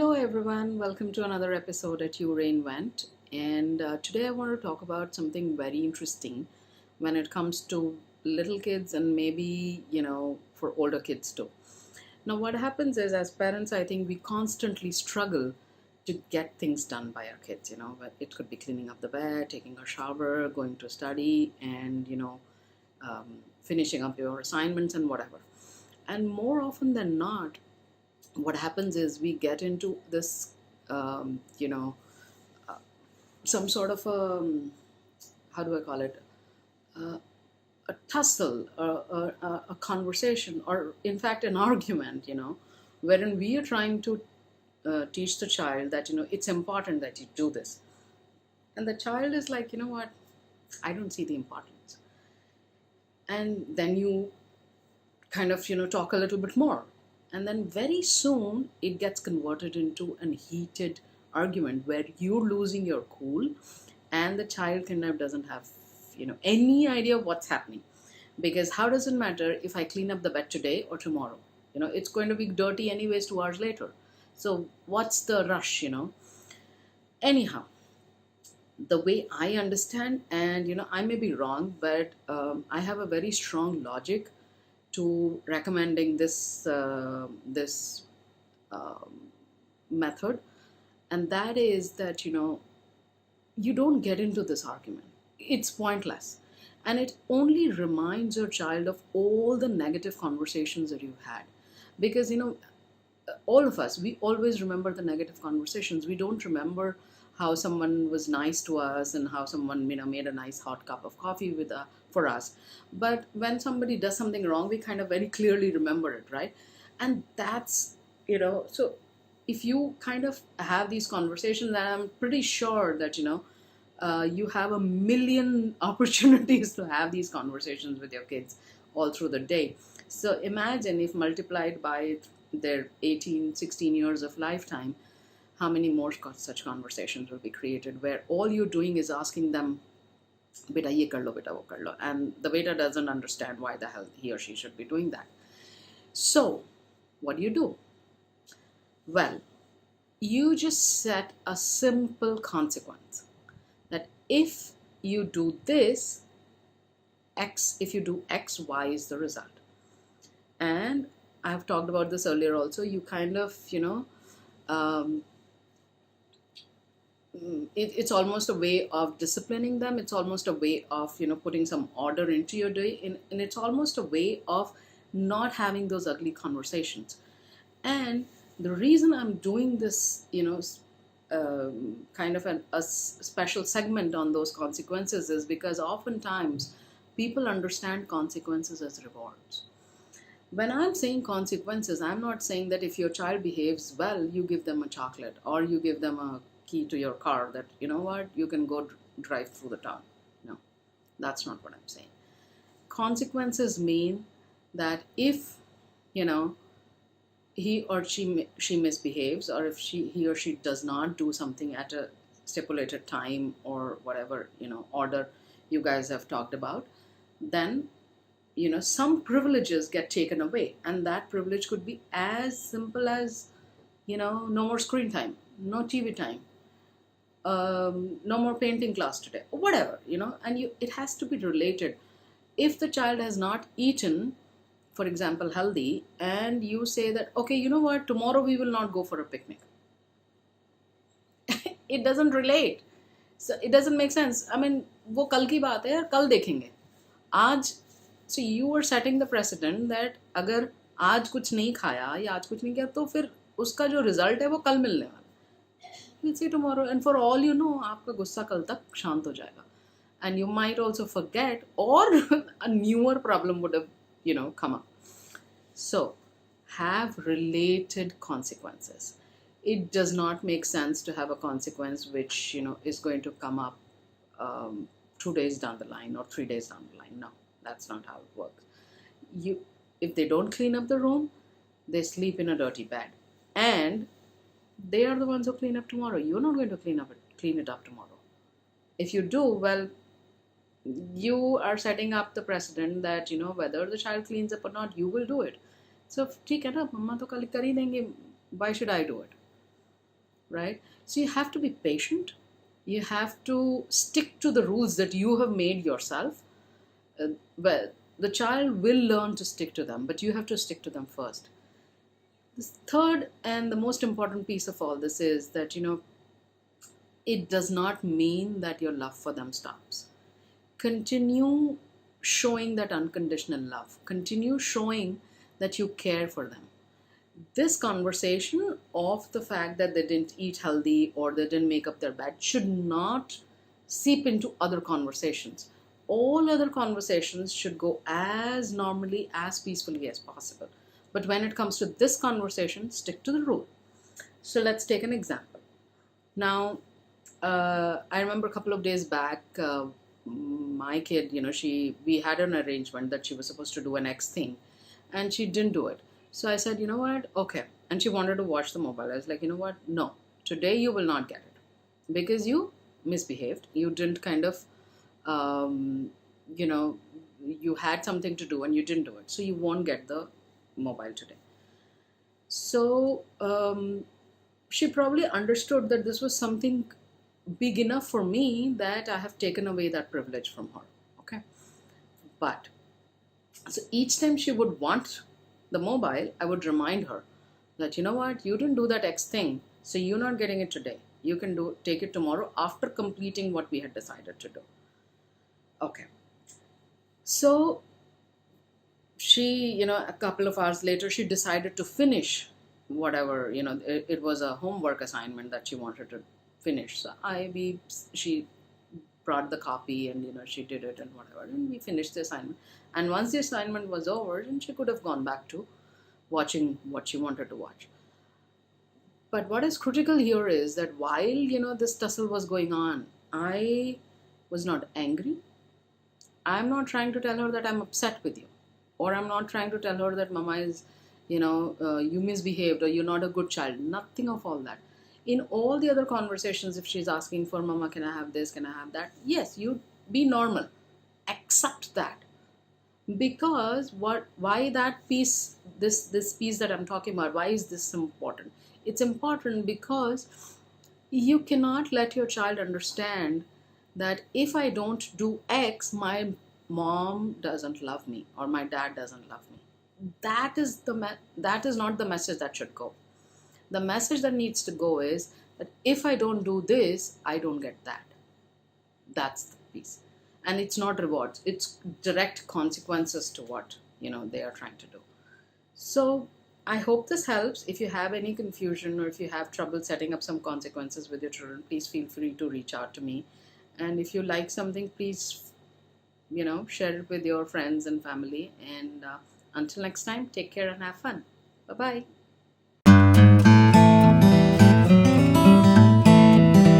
Hello, everyone. Welcome to another episode at You Reinvent. And today I want to talk about something very interesting when it comes to little kids and maybe, for older kids too. Now, what happens is, as parents, I think we constantly struggle to get things done by our kids. It could be cleaning up the bed, taking a shower, going to study, and, finishing up your assignments and whatever. And more often than not, what happens is we get into this um, you know uh, some sort of how do I call it, uh, a tussle, a conversation, or in fact an argument, wherein we are trying to teach the child that it's important that you do this, and the child is like, what, I don't see the importance. And then you kind of talk a little bit more, and then very soon it gets converted into a heated argument where you're losing your cool, and the child kind of doesn't have any idea what's happening, because how does it matter if I clean up the bed today or tomorrow? It's going to be dirty anyways 2 hours later, so what's the rush? Anyhow, the way I understand, and I may be wrong, but I have a very strong logic to recommending this method, and that is that you don't get into this argument. It's pointless, and it only reminds your child of all the negative conversations that you've had, because all of us, we always remember the negative conversations. We don't remember how someone was nice to us and how someone made a nice hot cup of coffee for us. But when somebody does something wrong, we kind of very clearly remember it, right? And that's, so if you kind of have these conversations, and I'm pretty sure that you have a million opportunities to have these conversations with your kids all through the day. So imagine if multiplied by their 18, 16 years of lifetime, how many more such conversations will be created where all you're doing is asking them, beta ye kar lo, beta wo kar lo, and the beta doesn't understand why the hell he or she should be doing that. So what do? Well, you just set a simple consequence that if you do this, X, if you do X, Y is the result. And I've talked about this earlier also. You kind of, um, it's almost a way of disciplining them. It's almost a way of putting some order into your day, and it's almost a way of not having those ugly conversations. And the reason I'm doing this kind of a special segment on those consequences is because oftentimes people understand consequences as rewards. When I'm saying consequences, I'm not saying that if your child behaves well, you give them a chocolate or you give them a key to your car that, what, you can go drive through the town. No, that's not what I'm saying. Consequences mean that if, he or she misbehaves, or if he or she does not do something at a stipulated time or whatever, order you guys have talked about, then some privileges get taken away, and that privilege could be as simple as no more screen time, no TV time, no more painting class today, or whatever, and it has to be related. If the child has not eaten, for example, healthy, and you say that, okay, you know what, tomorrow we will not go for a picnic, it doesn't relate. So it doesn't make sense. I mean, वो कल की बात है यार, कल देखेंगे. आज, so you are setting the precedent that अगर आज कुछ नहीं खाया या आज कुछ नहीं किया, तो फिर उसका जो रिजल्ट है वो कल मिलने वाला. We'll see tomorrow, and for all you know, आपका गुस्सा कल तक शांत हो जाएगा, and you might also forget, or a newer problem would have come up. So have related consequences. It does not make sense to have a consequence which is going to come up 2 days down the line or 3 days down the line. No, that's not how it works. If they don't clean up the room, they sleep in a dirty bed, and they are the ones who clean up tomorrow. You're not going to clean it up tomorrow. If you do, well, you are setting up the precedent that whether the child cleans up or not, you will do it. So ठीक है ना, मम्मा तो कल कर ही देंगे, why should I do it? right? So you have to be patient. You have to stick to the rules that you have made yourself. Well, the child will learn to stick to them, but you have to stick to them first. The third and the most important piece of all this is that, it does not mean that your love for them stops. Continue showing that unconditional love. Continue showing that you care for them. This conversation of the fact that they didn't eat healthy or they didn't make up their bed should not seep into other conversations. All other conversations should go as normally, as peacefully as possible. But when it comes to this conversation, stick to the rule. So let's take an example. Now, I remember a couple of days back, my kid, we had an arrangement that she was supposed to do an X thing, and she didn't do it. So I said, you know what? Okay. And she wanted to watch the mobile. I was like, you know what? No, today you will not get it because you misbehaved. You didn't kind of, um, you know, you had something to do and you didn't do it. So you won't get the mobile today. So she probably understood that this was something big enough for me that I have taken away that privilege from her. Okay. But so each time she would want the mobile, I would remind her that, you know what, you didn't do that X thing, so you're not getting it today. You can take it tomorrow after completing what we had decided to do. Okay. So she, a couple of hours later, she decided to finish whatever, it was a homework assignment that she wanted to finish. So she brought the copy and she did it and whatever, and we finished the assignment. And once the assignment was over, then she could have gone back to watching what she wanted to watch. But what is critical here is that while this tussle was going on, I was not angry. I'm not trying to tell her that I'm upset with you, or I'm not trying to tell her that mama is you misbehaved or you're not a good child. Nothing of all that. In all the other conversations, if she's asking for, mama, can I have this, can I have that, yes, you be normal, accept that. Because why that piece, this piece that I'm talking about, why is this important? It's important because you cannot let your child understand that if I don't do X, my mom doesn't love me or my dad doesn't love me. That is not the message that should go. The message that needs to go is that if I don't do this, I don't get that. That's the piece. And it's not rewards, it's direct consequences to what they are trying to do. So I hope this helps. If you have any confusion or if you have trouble setting up some consequences with your children, please feel free to reach out to me. And if you like something, please share it with your friends and family. And until next time, take care and have fun. Bye bye.